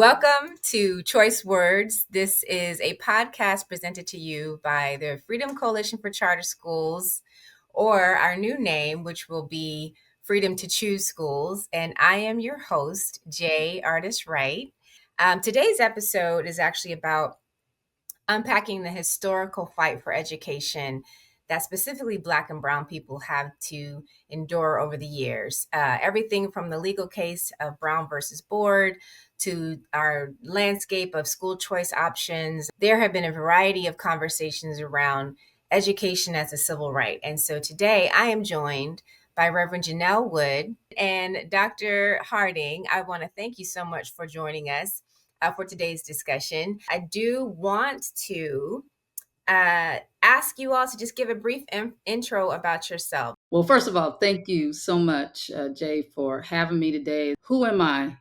Welcome to Choice Words. This is a podcast presented to you by the Freedom Coalition for Charter Schools, or our new name, which will be Freedom to Choose Schools. And I am your host, Jay Artist Wright. Today's episode is actually about unpacking the historical fight for education that specifically Black and Brown people have to endure over the years. Everything from the legal case of Brown versus Board to our landscape of school choice options. There have been a variety of conversations around education as a civil right. And so today I am joined by Reverend Janelle Wood and Dr. Harding. I want to thank you so much for joining us for today's discussion. I do want to ask you all to just give a brief intro about yourself. Well, first of all, thank you so much, Jay, for having me today. Who am I?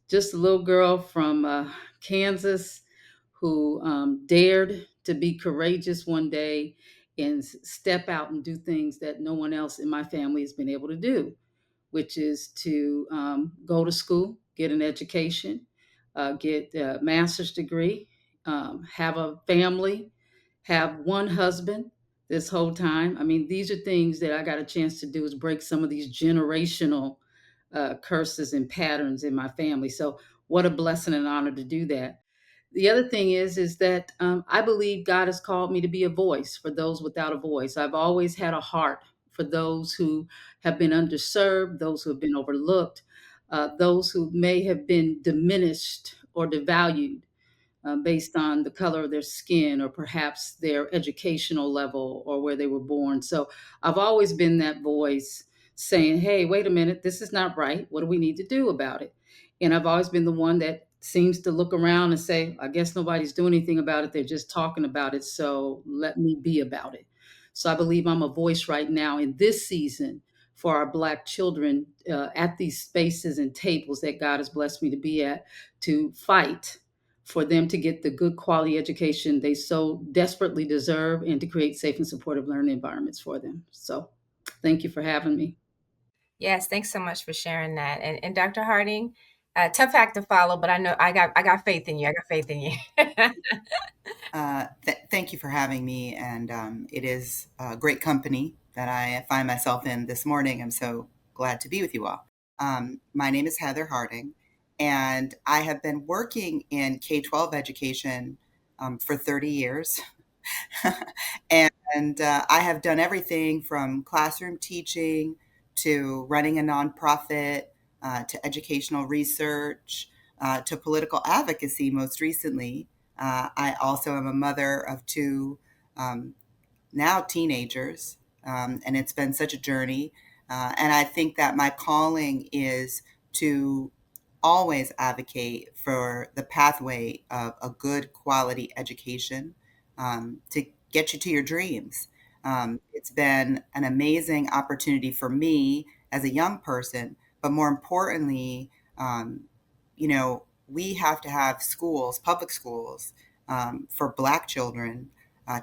Just a little girl from Kansas who dared to be courageous one day and step out and do things that no one else in my family has been able to do, which is to go to school, get an education, get a master's degree, have a family, have one husband this whole time. I mean, these are things that I got a chance to do, is break some of these generational curses and patterns in my family. So what a blessing and honor to do that. The other thing is that I believe God has called me to be a voice for those without a voice. I've always had a heart for those who have been underserved, those who have been overlooked, those who may have been diminished or devalued based on the color of their skin or perhaps their educational level or where they were born. So I've always been that voice saying, hey, wait a minute, this is not right. What do we need to do about it? And I've always been the one that seems to look around and say, I guess nobody's doing anything about it. They're just talking about it. So let me be about it. So I believe I'm a voice right now in this season for our Black children at these spaces and tables that God has blessed me to be at, to fight for them to get the good quality education they so desperately deserve and to create safe and supportive learning environments for them. So thank you for having me. Yes, thanks so much for sharing that. And Dr. Harding, tough act to follow, but I know I got faith in you. I got faith in you. Thank you for having me, and it is a great company that I find myself in this morning. I'm so glad to be with you all. My name is Heather Harding, and I have been working in K-12 education for 30 years. and I have done everything from classroom teaching to running a nonprofit to educational research to political advocacy most recently. I also am a mother of two now teenagers, and it's been such a journey. And I think that my calling is to always advocate for the pathway of a good quality education to get you to your dreams. It's been an amazing opportunity for me as a young person, but more importantly, you know, we have to have schools, public schools, for Black children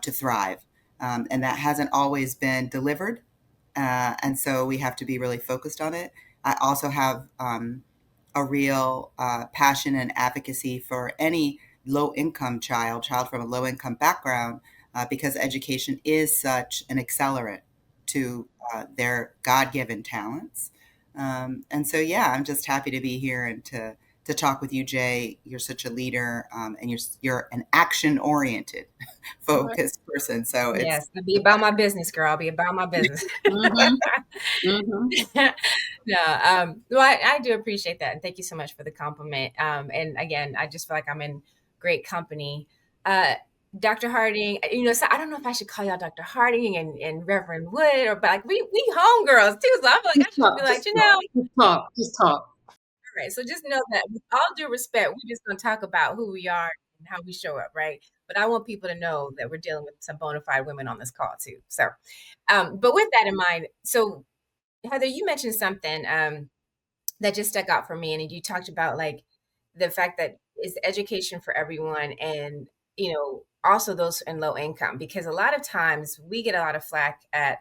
to thrive. And that hasn't always been delivered. And so we have to be really focused on it. I also have a real passion and advocacy for any low-income child from a low-income background, because education is such an accelerant to their God-given talents. And so, yeah, I'm just happy to be here and to talk with you, Jay. You're such a leader, and you're an action-oriented, focused person. So it's Yes, I'll be about my business, girl. I'll be about my business. Mm-hmm. Mm-hmm. No, well, I do appreciate that, and thank you so much for the compliment. And again, I just feel like I'm in great company. Dr. Harding, so I don't know if I should call y'all Dr. Harding and Reverend Wood, but like we homegirls too. So I feel like I Just should talk, be like, just talk, just talk, just talk. all right. So just know that with all due respect, we're just gonna talk about who we are and how we show up, right? But I want people to know that we're dealing with some bona fide women on this call too. So, but with that in mind, so Heather, you mentioned something that just stuck out for me, and you talked about like the fact that it's education for everyone, and also those in low income, because a lot of times we get a lot of flack at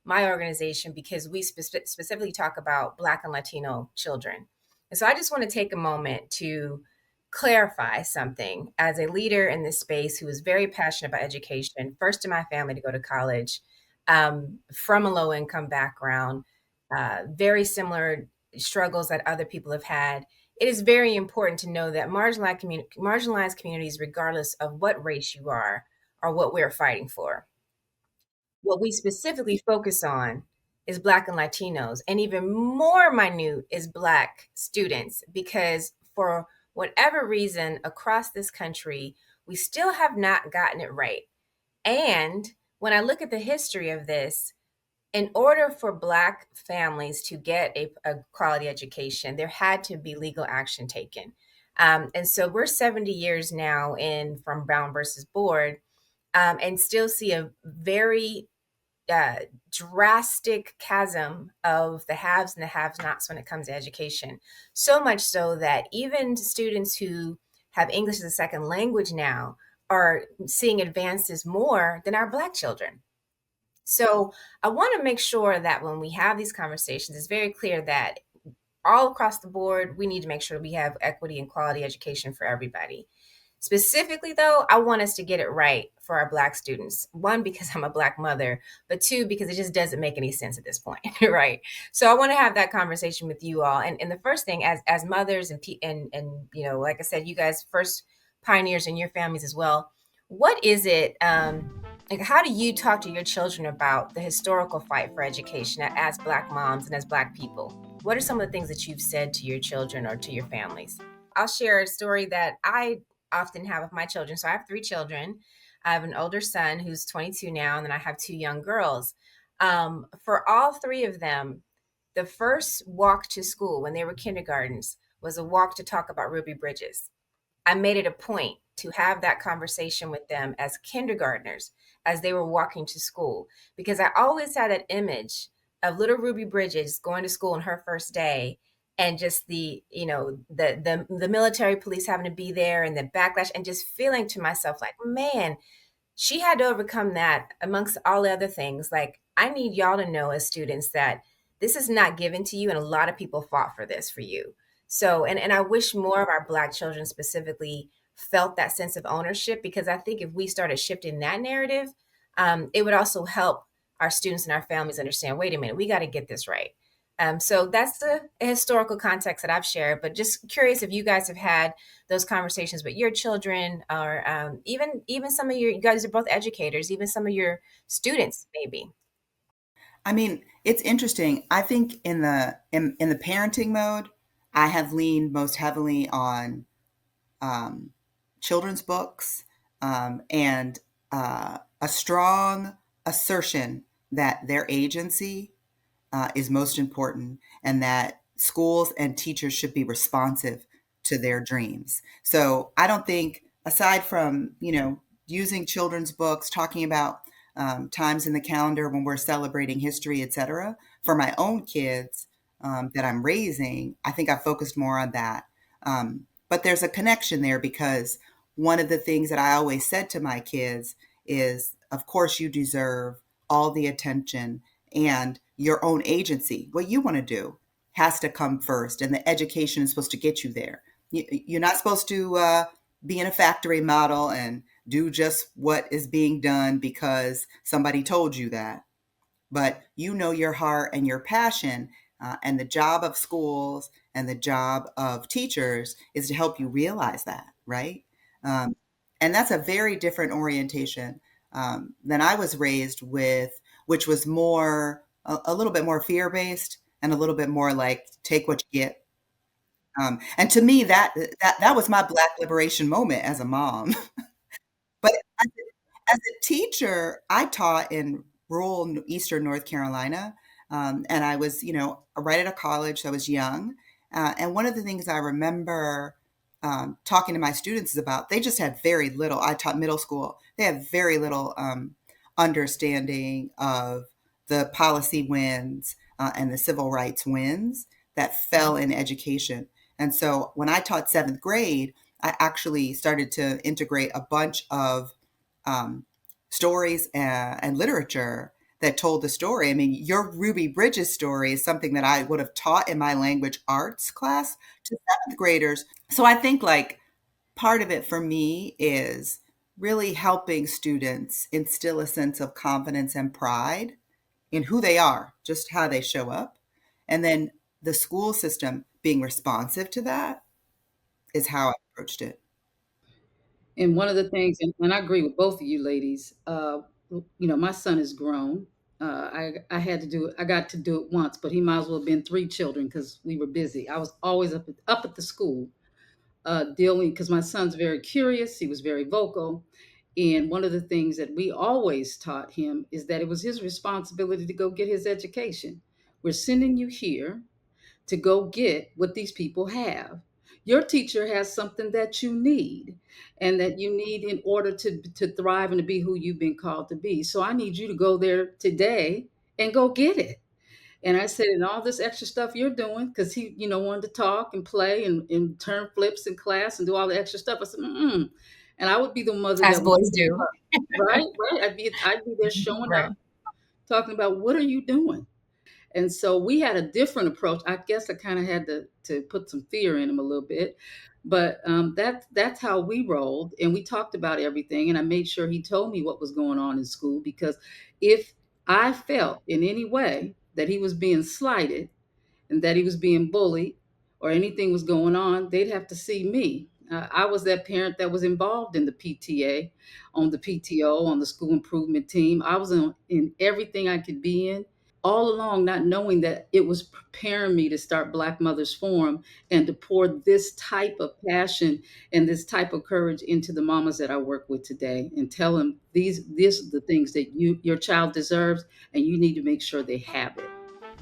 my organization because we specifically talk about Black and Latino children. And so I just want to take a moment to clarify something as a leader in this space who is very passionate about education, first in my family to go to college, from a low income background, very similar struggles that other people have had. It is very important to know that marginalized communities, regardless of what race you are what we're fighting for. What we specifically focus on is Black and Latinos, and even more minute is Black students, because for whatever reason across this country, we still have not gotten it right. And when I look at the history of this, in order for Black families to get a quality education, there had to be legal action taken. And so we're 70 years now in from Brown versus Board, and still see a very uh, drastic chasm of the haves and the have nots when it comes to education. So much so that even students who have English as a second language now are seeing advances more than our Black children. So I want to make sure that when we have these conversations, it's very clear that all across the board, we need to make sure we have equity and quality education for everybody. Specifically, though, I want us to get it right for our Black students. One, because I'm a Black mother, but two, because it just doesn't make any sense at this point, right? So I want to have that conversation with you all. And the first thing, as mothers and you know, like I said, you guys first pioneers in your families as well. What is it? Like, how do you talk to your children about the historical fight for education as Black moms and as Black people? What are some of the things that you've said to your children or to your families? I'll share a story that I often have with my children. So I have three children. I have an older son who's 22 now, and then I have two young girls. For all three of them, the first walk to school when they were kindergartens was a walk to talk about Ruby Bridges. I made it a point to have that conversation with them as kindergartners as they were walking to school, because I always had that image of little Ruby Bridges going to school on her first day, and just the, you know, the military police having to be there and the backlash, and just feeling to myself like, man, she had to overcome that amongst all the other things. Like, I need y'all to know as students that this is not given to you, and a lot of people fought for this for you. So, and I wish more of our Black children specifically felt that sense of ownership, because I think if we started shifting that narrative, it would also help our students and our families understand, wait a minute, we got to get this right. So that's the historical context that I've shared, but just curious if you guys have had those conversations with your children, or even some of you guys are both educators, even some of your students, maybe. I mean, it's interesting. I think in the parenting mode, I have leaned most heavily on um, children's books, and a strong assertion that their agency is most important, and that schools and teachers should be responsive to their dreams. So I don't think, aside from, using children's books, talking about times in the calendar when we're celebrating history, etc., for my own kids that I'm raising, I think I focused more on that. But there's a connection there, because one of the things that I always said to my kids is, of course, you deserve all the attention, and your own agency, what you want to do, has to come first. And the education is supposed to get you there. You're not supposed to be in a factory model and do just what is being done because somebody told you that. But you know your heart and your passion, and the job of schools and the job of teachers is to help you realize that, right? Um, and that's a very different orientation than I was raised with, which was more a little bit more fear based, and a little bit more like take what you get. And to me, that was my Black liberation moment as a mom. But as a teacher, I taught in rural Eastern North Carolina, and I was, right out of college. So I was young, and one of the things I remember talking to my students is about, they just had very little. I taught middle school. They had very little understanding of the policy wins and the civil rights wins that fell in education. And so when I taught seventh grade, I actually started to integrate a bunch of um, stories and literature that told the story. I mean, your Ruby Bridges story is something that I would have taught in my language arts class to seventh graders. So I think, like, part of it for me is really helping students instill a sense of confidence and pride in who they are, just how they show up. And then the school system being responsive to that is how I approached it. And one of the things, and I agree with both of you ladies, my son is grown. I had to do it. I got to do it once, but he might as well have been three children because we were busy. I was always up at the school dealing because my son's very curious. He was very vocal. And one of the things that we always taught him is that it was his responsibility to go get his education. We're sending you here to go get what these people have. Your teacher has something that you need and that you need in order to thrive and to be who you've been called to be. So I need you to go there today and go get it. And I said, and all this extra stuff you're doing, because he, wanted to talk and play and turn flips in class and do all the extra stuff. I said, mm. And I would be the mother As that would boys show do. up, right. I'd be there showing Right. up, talking about what are you doing? And so we had a different approach. I guess I kind of had to put some fear in him a little bit, but that's how we rolled. And we talked about everything. And I made sure he told me what was going on in school because if I felt in any way that he was being slighted and that he was being bullied or anything was going on, they'd have to see me. I was that parent that was involved in the PTA, on the PTO, on the school improvement team. I was in everything I could be in all along, not knowing that it was preparing me to start Black Mothers Forum and to pour this type of passion and this type of courage into the mamas that I work with today and tell them these are the things that your child deserves and you need to make sure they have it.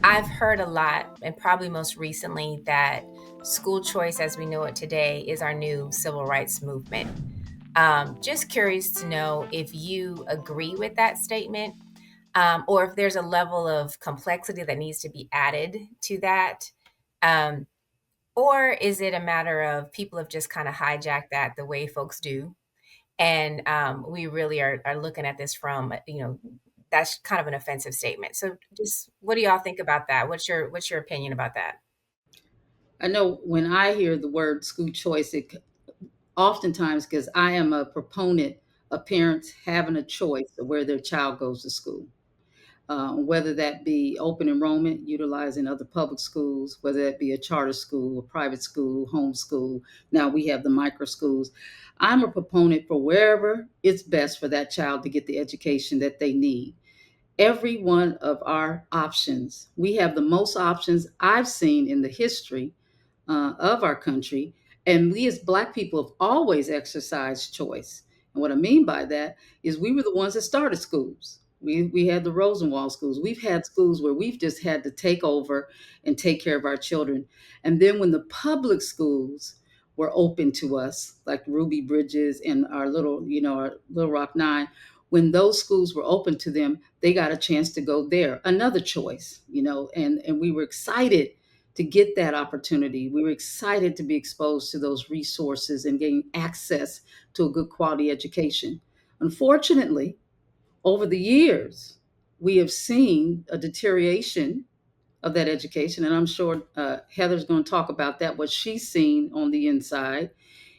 I've heard a lot, and probably most recently, that school choice as we know it today is our new civil rights movement. Just curious to know if you agree with that statement, or if there's a level of complexity that needs to be added to that. Um, or is it a matter of people have just kind of hijacked that the way folks do? And we really are looking at this from, that's kind of an offensive statement. So just what do y'all think about that? What's your opinion about that? I know when I hear the word school choice, oftentimes because I am a proponent of parents having a choice of where their child goes to school. Whether that be open enrollment, utilizing other public schools, whether that be a charter school, a private school, homeschool. Now we have the micro schools. I'm a proponent for wherever it's best for that child to get the education that they need. Every one of our options, we have the most options I've seen in the history of our country. And we as Black people have always exercised choice. And what I mean by that is we were the ones that started schools. We had the Rosenwald schools. We've had schools where we've just had to take over and take care of our children. And then when the public schools were open to us, like Ruby Bridges and our Little Rock Nine, when those schools were open to them, they got a chance to go there. Another choice, and we were excited to get that opportunity. We were excited to be exposed to those resources and gain access to a good quality education. Unfortunately, over the years, we have seen a deterioration of that education. And I'm sure Heather's going to talk about that, what she's seen on the inside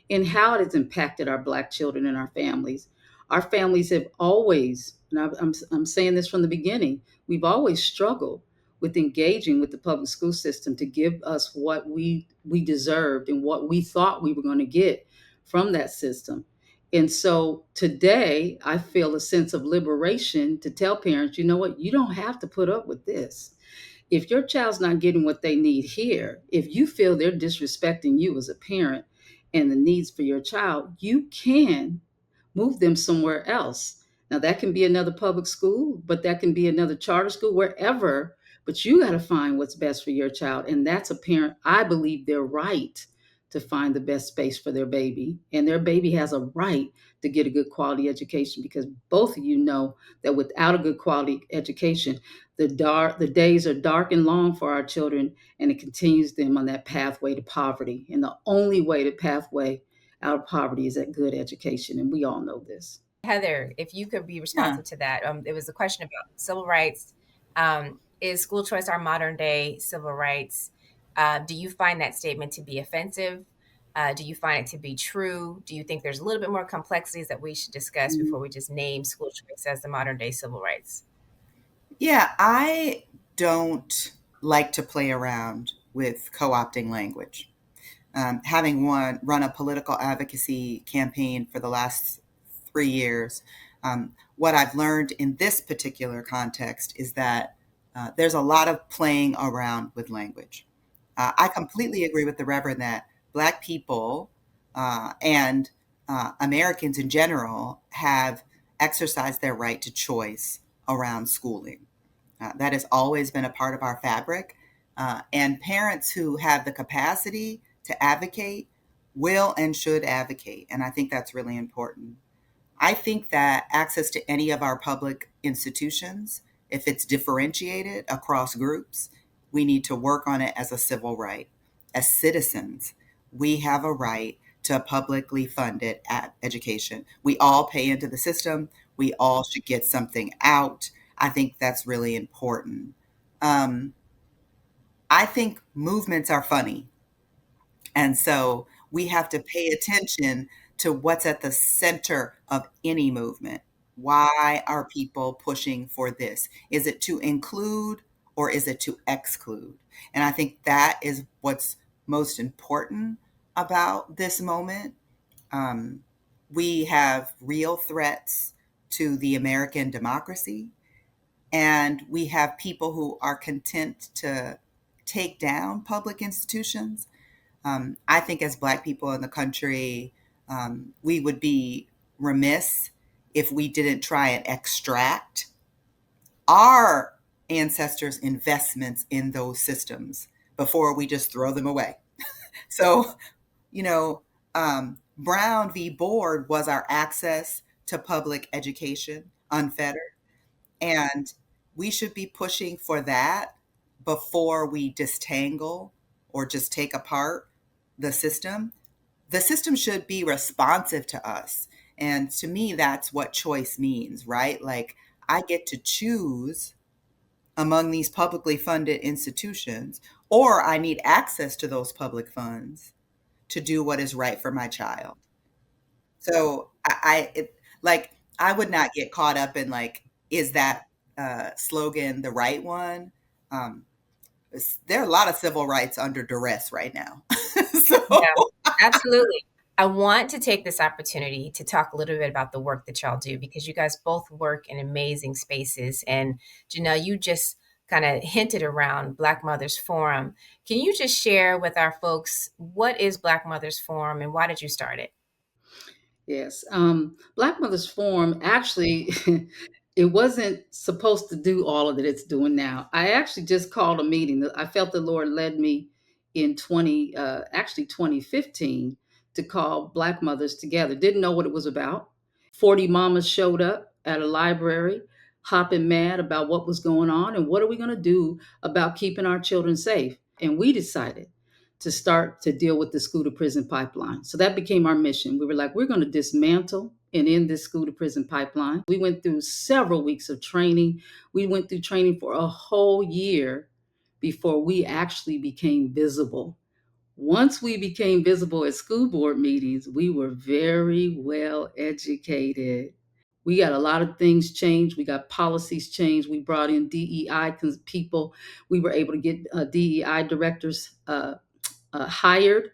and how it has impacted our Black children and our families. Our families have always, and I'm saying this from the beginning, we've always struggled with engaging with the public school system to give us what we deserved and what we thought we were going to get from that system. And so today, I feel a sense of liberation to tell parents, you know what, you don't have to put up with this. If your child's not getting what they need here, if you feel they're disrespecting you as a parent and the needs for your child, you can move them somewhere else. Now, that can be another public school, but that can be another charter school, wherever. But you got to find what's best for your child. And that's a parent, I believe they're right to find the best space for their baby. And their baby has a right to get a good quality education because both of you know that without a good quality education, the days are dark and long for our children, and it continues them on that pathway to poverty. And the only way to pathway out of poverty is that good education, and we all know this. Heather, if you could be Yeah. responsive to that, it was a question about civil rights. Is school choice our modern day civil rights? Do you find that statement to be offensive? Do you find it to be true? Do you think there's a little bit more complexities that we should discuss before we just name school choice as the modern day civil rights? Yeah, I don't like to play around with co opting language. Having run a political advocacy campaign for the last 3 years, what I've learned in this particular context is that there's a lot of playing around with language. I completely agree with the Reverend that Black people and Americans in general have exercised their right to choice around schooling. That has always been a part of our fabric. And parents who have the capacity to advocate will and should advocate. And I think that's really important. I think that access to any of our public institutions, if it's differentiated across groups, we need to work on it as a civil right. As citizens, we have a right to publicly funded education. We all pay into the system. We all should get something out. I think that's really important. Um, I think movements are funny. And so we have to pay attention to what's at the center of any movement. Why are people pushing for this? Is it to include or is it to exclude? And I think that is what's most important about this moment. Um, we have real threats to the American democracy, and we have people who are content to take down public institutions. I think as Black people in the country, we would be remiss if we didn't try and extract our ancestors' investments in those systems before we just throw them away. So, you know, Brown v. Board was our access to public education unfettered. And we should be pushing for that before we distangle or just take apart the system. The system should be responsive to us. And to me, that's what choice means, right? Like, I get to choose among these publicly funded institutions, or I need access to those public funds to do what is right for my child. So like, I would not get caught up in like, is that slogan the right one? Um, there are a lot of civil rights under duress right now. So Yeah, absolutely. I want to take this opportunity to talk a little bit about the work that y'all do because you guys both work in amazing spaces. And Janelle, you just kind of hinted around Black Mothers Forum. Can you just share with our folks what is Black Mothers Forum and why did you start it? Yes. Black Mothers Forum actually, it wasn't supposed to do all of that it's doing now. I actually just called a meeting. I felt the Lord led me in 2015 to call Black mothers together. Didn't know what it was about. 40 mamas showed up at a library, hopping mad about what was going on and what are we going to do about keeping our children safe. And we decided to start to deal with the school to prison pipeline. So that became our mission. We were like, we're going to dismantle and end this school to prison pipeline. We went through several weeks of training. We went through training for a whole year before we actually became visible. Once we became visible at school board meetings, we were very well educated. We got a lot of things changed. We got policies changed. We brought in DEI people. We were able to get DEI directors hired.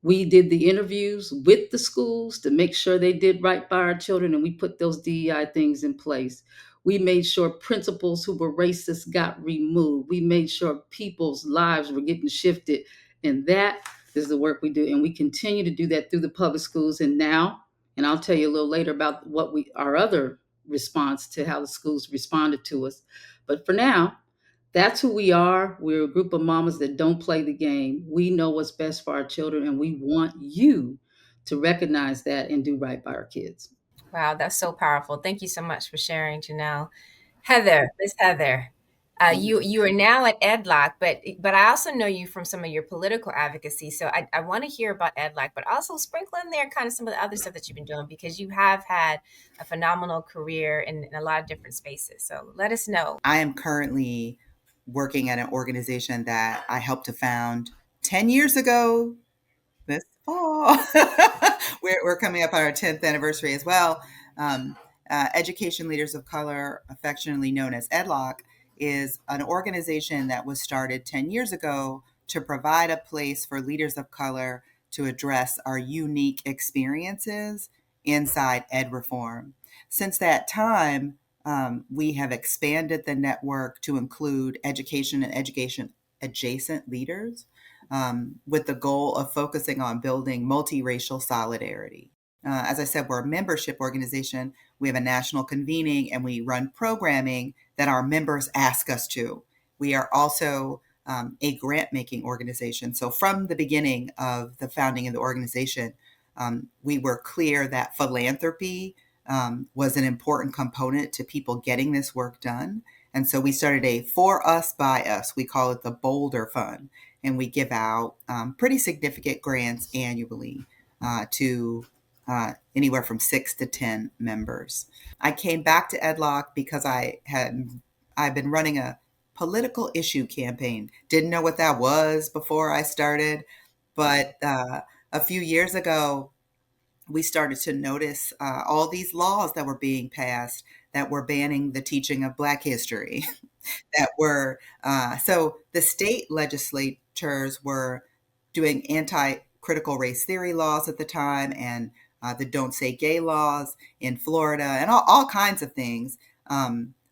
We did the interviews with the schools to make sure they did right by our children, and we put those DEI things in place. We made sure principals who were racist got removed. We made sure people's lives were getting shifted. And that is the work we do. And we continue to do that through the public schools. And now, and I'll tell you a little later about what our other response to how the schools responded to us. But for now, that's who we are. We're a group of mamas that don't play the game. We know what's best for our children, and we want you to recognize that and do right by our kids. Wow, that's so powerful. Thank you so much for sharing, Janelle. Heather, Miss Heather, you are now at EdLock, but I also know you from some of your political advocacy. So I want to hear about EdLock, but also sprinkle in there kind of some of the other stuff that you've been doing because you have had a phenomenal career in a lot of different spaces. So let us know. I am currently working at an organization that I helped to found 10 years ago Oh, we're coming up on our 10th anniversary as well. Um, Education Leaders of Color, affectionately known as EDLOC, is an organization that was started 10 years ago to provide a place for leaders of color to address our unique experiences inside ed reform. Since that time, we have expanded the network to include education and education adjacent leaders, with the goal of focusing on building multiracial solidarity. As I said, we're a membership organization. We have a national convening and we run programming that our members ask us to. We are also a grant making organization. So, from the beginning of the founding of the organization, we were clear that philanthropy was an important component to people getting this work done. And so we started a For Us, By Us. We call it the Boulder Fund. And we give out pretty significant grants annually to anywhere from 6 to 10 members. I came back to EdLock because I've been running a political issue campaign. Didn't know what that was before I started, but a few years ago, we started to notice all these laws that were being passed that were banning the teaching of Black history. That were so the state legislatures were doing anti-critical race theory laws at the time, and the Don't Say Gay laws in Florida, and all kinds of things.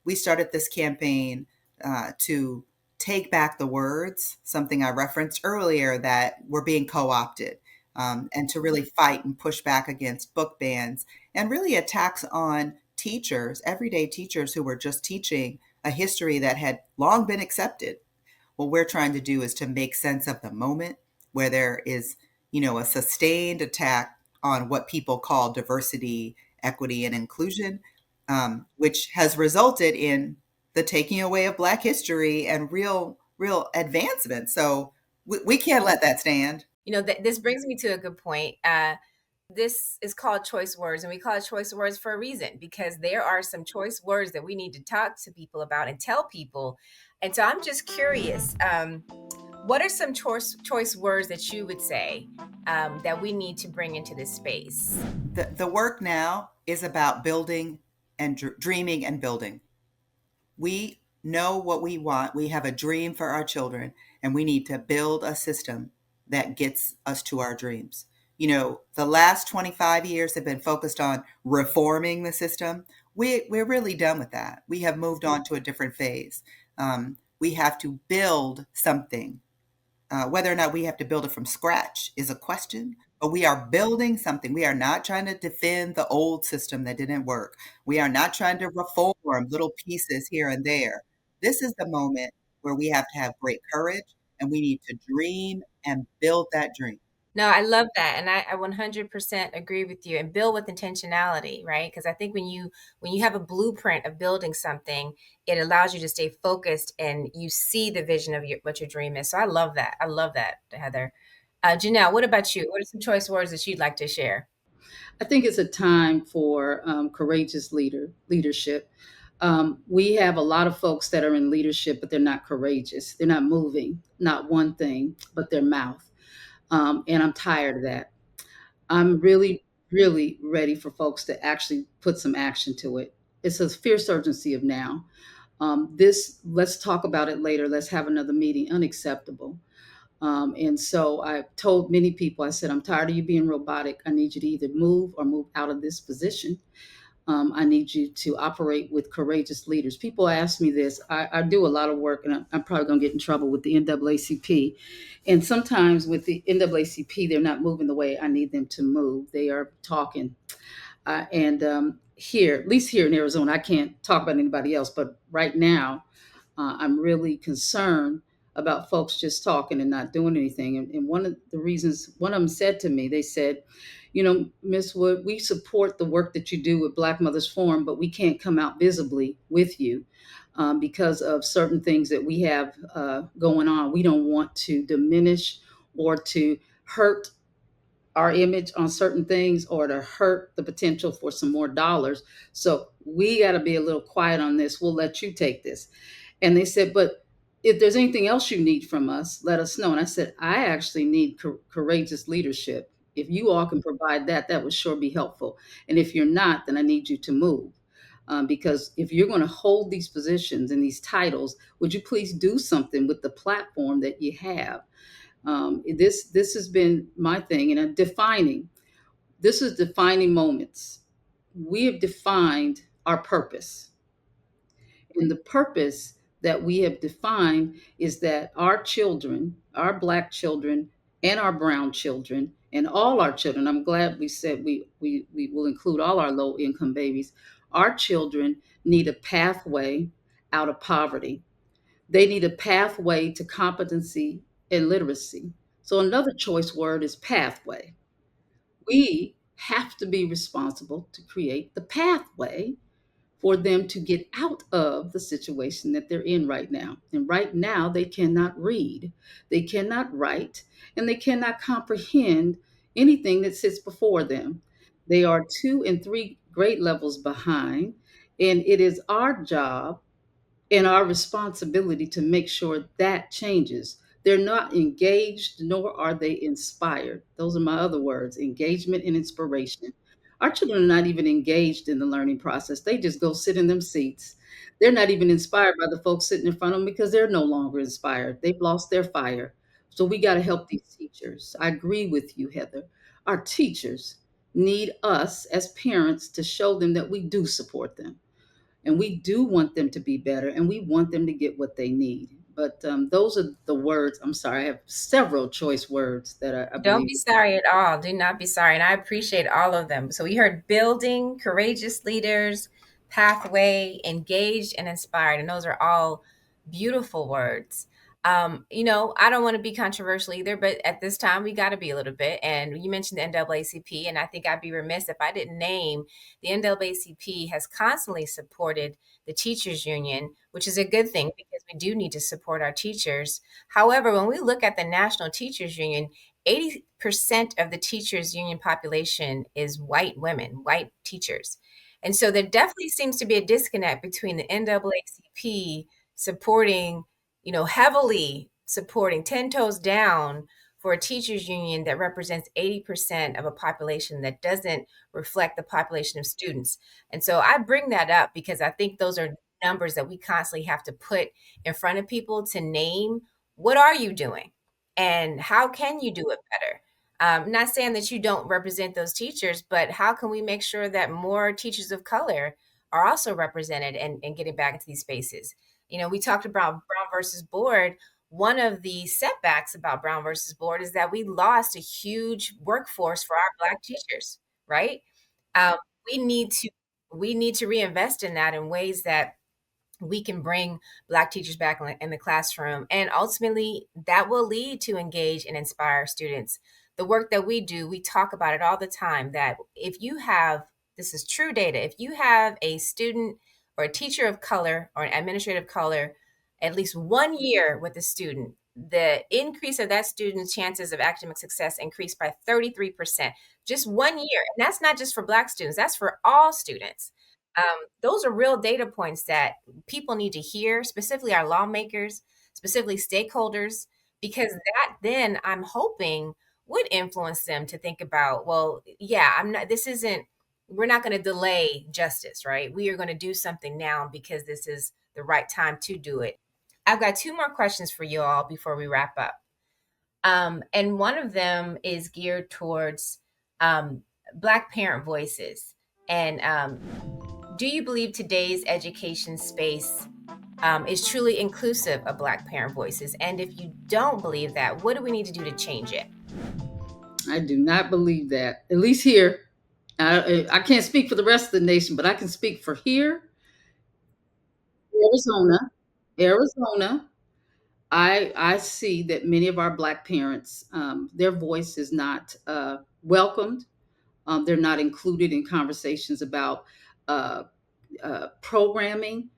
We started this campaign to take back the words, something I referenced earlier, that were being co-opted, and to really fight and push back against book bans and really attacks on teachers, everyday teachers who were just teaching a history that had long been accepted. What we're trying to do is to make sense of the moment where there is, a sustained attack on what people call diversity, equity, and inclusion, which has resulted in the taking away of Black history and real advancement. So we can't let that stand. This brings me to a good point. This is called choice words, and we call it choice words for a reason, because there are some choice words that we need to talk to people about and tell people. And so I'm just curious, what are some choice words that you would say that we need to bring into this space? The work now is about building and dreaming and building. We know what we want. We have a dream for our children, and we need to build a system that gets us to our dreams. The last 25 years have been focused on reforming the system. We're really done with that. We have moved on to a different phase. We have to build something. Whether or not we have to build it from scratch is a question, but we are building something. We are not trying to defend the old system that didn't work. We are not trying to reform little pieces here and there. This is the moment where we have to have great courage and we need to dream and build that dream. No, I love that, and I 100% agree with you. And build with intentionality, right? Because I think when you have a blueprint of building something, it allows you to stay focused and you see the vision of what your dream is. So I love that. I love that, Heather. Janelle, what about you? What are some choice words that you'd like to share? I think it's a time for courageous leadership. We have a lot of folks that are in leadership, but they're not courageous. They're not moving, not one thing, but their mouth. And I'm tired of that. I'm really, really ready for folks to actually put some action to it. It's a fierce urgency of now. This, let's talk about it later. Let's have another meeting. Unacceptable. And so I told many people, I said, I'm tired of you being robotic. I need you to either move or move out of this position. I need you to operate with courageous leaders. People ask me this. I do a lot of work, and I'm probably going to get in trouble with the NAACP. And sometimes with the NAACP, they're not moving the way I need them to move. They are talking. And here, at least here in Arizona, I can't talk about anybody else, but right now, I'm really concerned about folks just talking and not doing anything. And one of the reasons, one of them said to me, they said, Miss Wood, we support the work that you do with Black Mothers Forum, but we can't come out visibly with you because of certain things that we have going on. We don't want to diminish or to hurt our image on certain things or to hurt the potential for some more dollars. So we got to be a little quiet on this. We'll let you take this. And they said, but if there's anything else you need from us, let us know. And I said, I actually need courageous leadership. If you all can provide that, that would sure be helpful. And if you're not, then I need you to move. Because if you're going to hold these positions and these titles, would you please do something with the platform that you have? This has been my thing, and defining. This is defining moments. We have defined our purpose, and the purpose that we have defined is that our children, our Black children, and our brown children, and all our children, I'm glad we said we will include all our low income babies, our children need a pathway out of poverty. They need a pathway to competency and literacy. So another choice word is pathway. We have to be responsible to create the pathway for them to get out of the situation that they're in right now. And right now, they cannot read, they cannot write, and they cannot comprehend anything that sits before them. They are 2 and 3 grade levels behind, and it is our job and our responsibility to make sure that changes. They're not engaged, nor are they inspired. Those are my other words, engagement and inspiration. Our children are not even engaged in the learning process. They just go sit in them seats. They're not even inspired by the folks sitting in front of them because they're no longer inspired. They've lost their fire. So we got to help these teachers. I agree with you, Heather. Our teachers need us as parents to show them that we do support them and we do want them to be better and we want them to get what they need. But those are the words. I'm sorry, I have several choice words that I Don't believe. be sorry at all. Do not be sorry. And I appreciate all of them. So we heard building, courageous leaders, pathway, engaged, and inspired. And those are all beautiful words. I don't want to be controversial either, but at this time we got to be a little bit. And you mentioned the NAACP, and I think I'd be remiss if I didn't name the NAACP has constantly supported the teachers union, which is a good thing because we do need to support our teachers. However, when we look at the National Teachers Union, 80% of the teachers union population is white women, white teachers. And so there definitely seems to be a disconnect between the NAACP supporting, heavily supporting 10 toes down for a teachers union that represents 80% of a population that doesn't reflect the population of students. And so I bring that up because I think those are numbers that we constantly have to put in front of people to name what are you doing and how can you do it better. Not saying that you don't represent those teachers, but how can we make sure that more teachers of color are also represented and getting back into these spaces? We talked about Brown versus Board. One of the setbacks about Brown versus Board is that we lost a huge workforce for our Black teachers, right? Um, we need to we need to reinvest in that in ways that we can bring Black teachers back in the classroom. And ultimately, that will lead to engage and inspire students. The work that we do, we talk about it all the time that if you have, this is true data, if you have a student or a teacher of color or an administrative color, at least 1 year with a student, the increase of that student's chances of academic success increased by 33%. Just 1 year. And that's not just for Black students, that's for all students. Those are real data points that people need to hear, specifically our lawmakers, specifically stakeholders, because that then I'm hoping would influence them to think about, well, yeah, we're not going to delay justice, right? We are going to do something now because this is the right time to do it. I've got two more questions for you all before we wrap up. And one of them is geared towards um, Black parent voices. And do you believe today's education space is truly inclusive of Black parent voices? And if you don't believe that, what do we need to do to change it? I do not believe that, at least here. I can't speak for the rest of the nation, but I can speak for here, Arizona. Arizona, I see that many of our Black parents, their voice is not welcomed. They're not included in conversations about uh, programming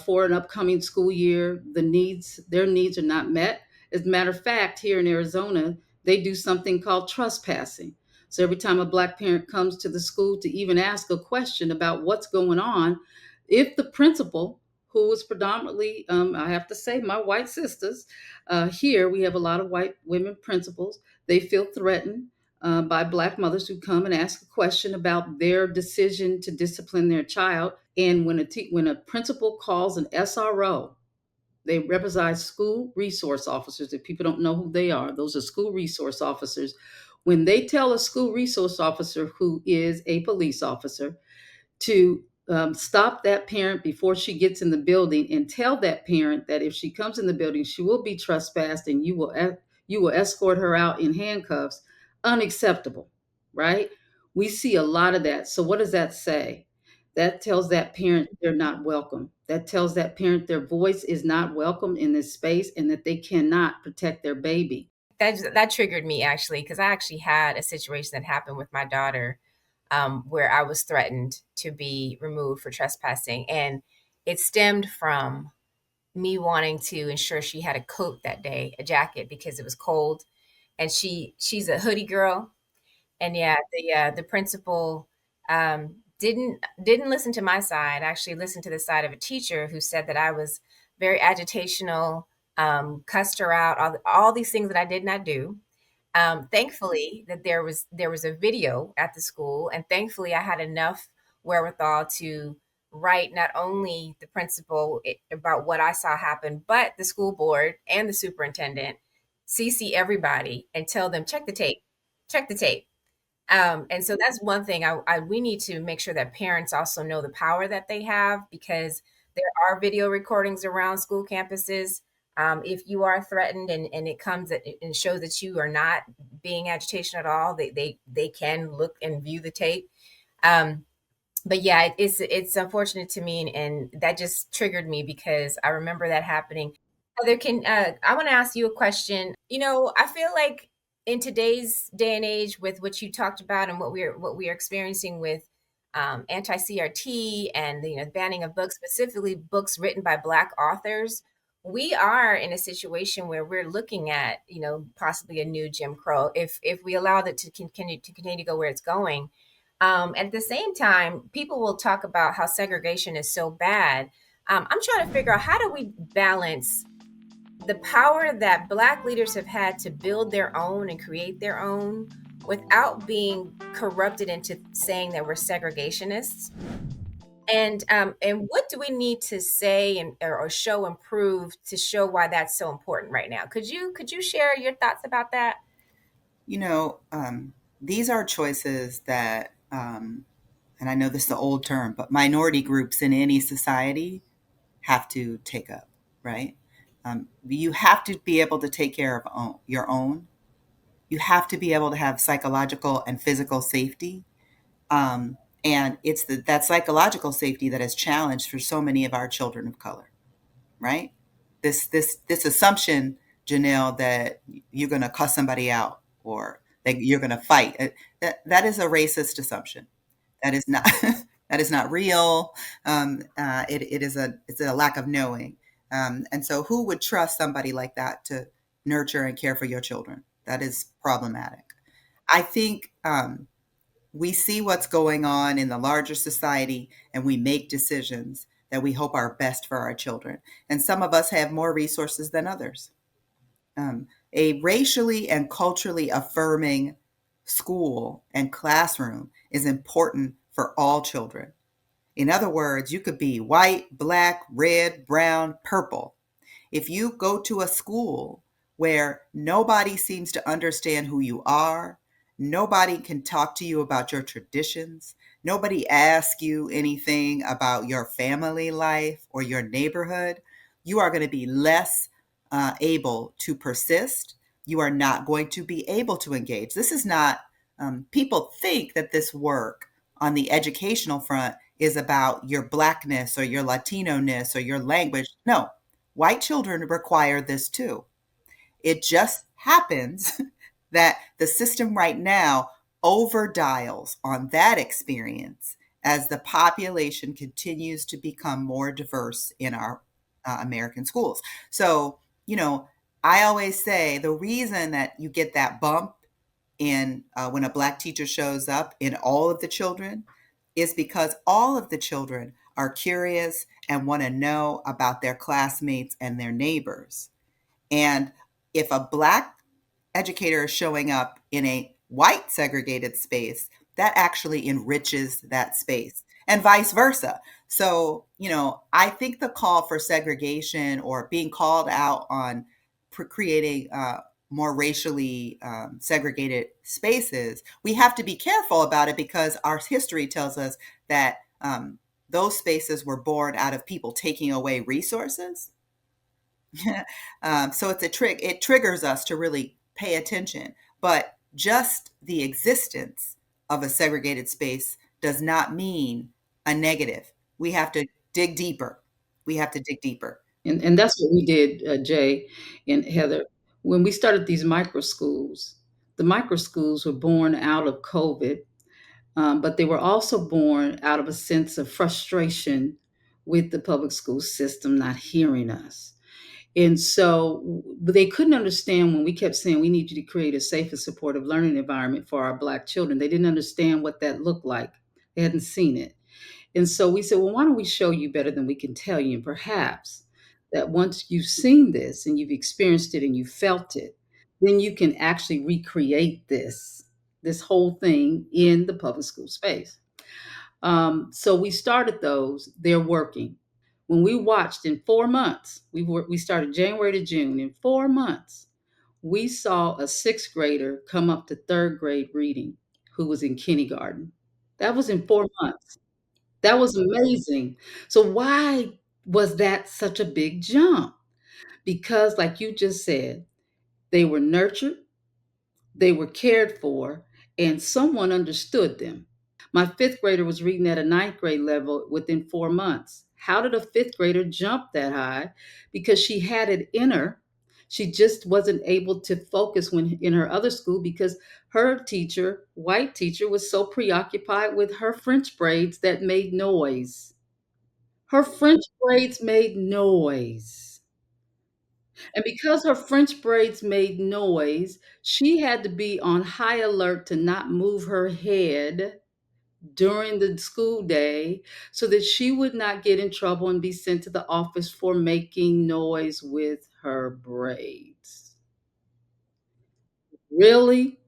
for an upcoming school year. Their needs are not met. As a matter of fact, here in Arizona, they do something called trespassing. So every time a Black parent comes to the school to even ask a question about what's going on, if the principal, who is predominantly, I have to say, my white sisters, here we have a lot of white women principals, they feel threatened. by Black mothers who come and ask a question about their decision to discipline their child. And when a principal calls an SRO, they represent school resource officers. If people don't know who they are, those are school resource officers. When they tell a school resource officer who is a police officer to stop that parent before she gets in the building and tell that parent that if she comes in the building, she will be trespassed and you will escort her out in handcuffs. Unacceptable, right? We see a lot of that. So what does that say? That tells that parent they're not welcome. That tells that parent their voice is not welcome in this space and that they cannot protect their baby. That triggered me actually, because I actually had a situation that happened with my daughter, where I was threatened to be removed for trespassing, and it stemmed from me wanting to ensure she had a coat that day, a jacket, because it was cold, and she's a hoodie girl, and yeah, the principal didn't listen to my side. Actually, listened to the side of a teacher who said that I was very agitational, cussed her out, all these things that I did not do. Thankfully, that there was a video at the school, and thankfully, I had enough wherewithal to write not only the principal about what I saw happen, but the school board and the superintendent, CC everybody, and tell them check the tape. And so that's one thing we need to make sure that parents also know the power that they have, because there are video recordings around school campuses. If you are threatened and it comes and shows that you are not being agitation at all, they can look and view the tape. Um, but yeah, it's unfortunate to me, and that just triggered me because I remember that happening. Heather, can I want to ask you a question? I feel like in today's day and age, with what you talked about and what we are experiencing with anti CRT and banning of books, specifically books written by Black authors, we are in a situation where we're looking at possibly a new Jim Crow if we allow it to continue to go where it's going. At the same time, people will talk about how segregation is so bad. I'm trying to figure out, how do we balance the power that Black leaders have had to build their own and create their own without being corrupted into saying that we're segregationists? And what do we need to say or show and prove to show why that's so important right now? Could you share your thoughts about that? You know, these are choices that, and I know this is an old term, but minority groups in any society have to take up, right? You have to be able to take care of your own. You have to be able to have psychological and physical safety. And it's that psychological safety that is challenged for so many of our children of color, right? This assumption, Janelle, that you're going to cuss somebody out or that you're going to fight, that is a racist assumption. That is not that is not real. It's a lack of knowing. And so, who would trust somebody like that to nurture and care for your children? That is problematic. I think we see what's going on in the larger society and we make decisions that we hope are best for our children. And some of us have more resources than others. A racially and culturally affirming school and classroom is important for all children. In other words, you could be white, black, red, brown, purple. If you go to a school where nobody seems to understand who you are, nobody can talk to you about your traditions, nobody asks you anything about your family life or your neighborhood, you are going to be less able to persist. You are not going to be able to engage. This is not, people think that this work on the educational front is about your blackness or your Latino-ness or your language. No, white children require this too. It just happens that the system right now overdials on that experience as the population continues to become more diverse in our American schools. So, I always say the reason that you get that bump in when a Black teacher shows up in all of the children is because all of the children are curious and want to know about their classmates and their neighbors. And if a Black educator is showing up in a white segregated space, that actually enriches that space and vice versa. So, I think the call for segregation or being called out on creating more racially segregated spaces, we have to be careful about it because our history tells us that those spaces were born out of people taking away resources. So it's a trick. It triggers us to really pay attention. But just the existence of a segregated space does not mean a negative. We have to dig deeper. We have to dig deeper. And that's what we did, Jay and Heather. When we started these micro schools, the micro schools were born out of COVID, but they were also born out of a sense of frustration with the public school system not hearing us. And so they couldn't understand when we kept saying we need you to create a safe and supportive learning environment for our Black children. They didn't understand what that looked like. They hadn't seen it. And so we said, well, why don't we show you better than we can tell you? And perhaps that once you've seen this and you've experienced it and you felt it, then you can actually recreate this whole thing in the public school space. So we started those. They're working. When we watched in 4 months, we started January to June. In 4 months, we saw a sixth grader come up to third grade reading who was in kindergarten. That was in 4 months. That was amazing. So why was that such a big jump? Because like you just said, they were nurtured, they were cared for, and someone understood them. My fifth grader was reading at a ninth grade level within 4 months. How did a fifth grader jump that high? Because she had it in her. She just wasn't able to focus when in her other school because her teacher, white teacher, was so preoccupied with her French braids that made noise. Her French braids made noise. And because her French braids made noise, she had to be on high alert to not move her head during the school day so that she would not get in trouble and be sent to the office for making noise with her braids. Really?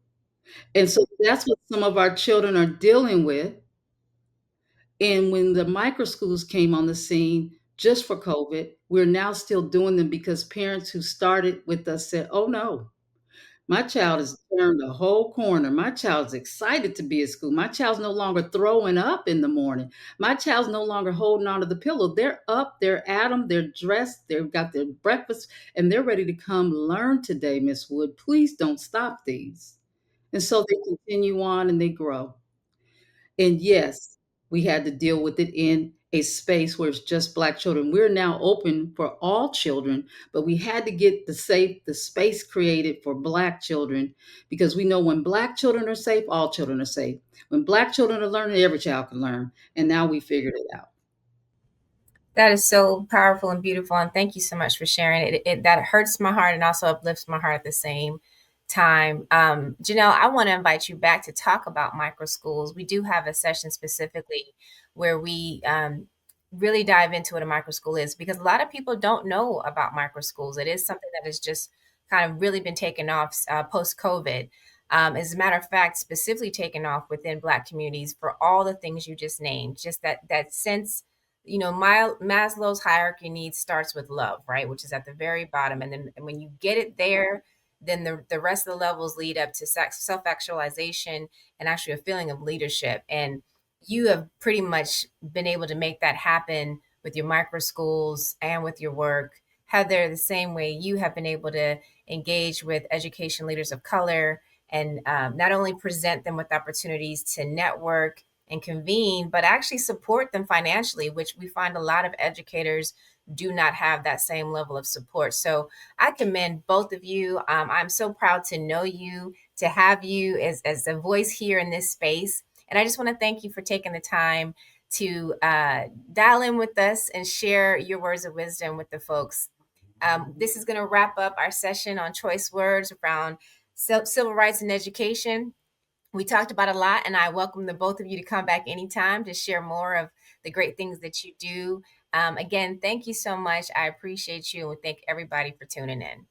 And so that's what some of our children are dealing with. And when the micro schools came on the scene just for COVID, we're now still doing them because parents who started with us said, oh no, my child has turned a whole corner. My child's excited to be at school. My child's no longer throwing up in the morning. My child's no longer holding onto the pillow. They're up, they're at them, they're dressed, they've got their breakfast, and they're ready to come learn today, Miss Wood. Please don't stop these. And so they continue on and they grow. And yes, we had to deal with it in a space where it's just Black children. We're now open for all children, but we had to get the space created for Black children because we know when Black children are safe, all children are safe. When Black children are learning, every child can learn. And now we figured it out. That is so powerful and beautiful, and thank you so much for sharing it. That hurts my heart and also uplifts my heart at the same time. Janelle, I want to invite you back to talk about micro schools. We do have a session specifically where we really dive into what a micro school is because a lot of people don't know about micro schools. It is something that has just kind of really been taken off post COVID. As a matter of fact, specifically taken off within Black communities for all the things you just named. Just that sense, Maslow's hierarchy needs starts with love, right? Which is at the very bottom. And then when you get it there, then the rest of the levels lead up to self actualization and actually a feeling of leadership. And you have pretty much been able to make that happen with your micro schools and with your work. Heather, the same way you have been able to engage with education leaders of color and not only present them with opportunities to network and convene, but actually support them financially, which we find a lot of educators do not have that same level of support. So I commend both of you. I'm so proud to know you, to have you as a voice here in this space. And I just want to thank you for taking the time to dial in with us and share your words of wisdom with the folks. This is going to wrap up our session on choice words around civil rights and education. We talked about a lot, and I welcome the both of you to come back anytime to share more of the great things that you do. Again, thank you so much. I appreciate you, and we thank everybody for tuning in.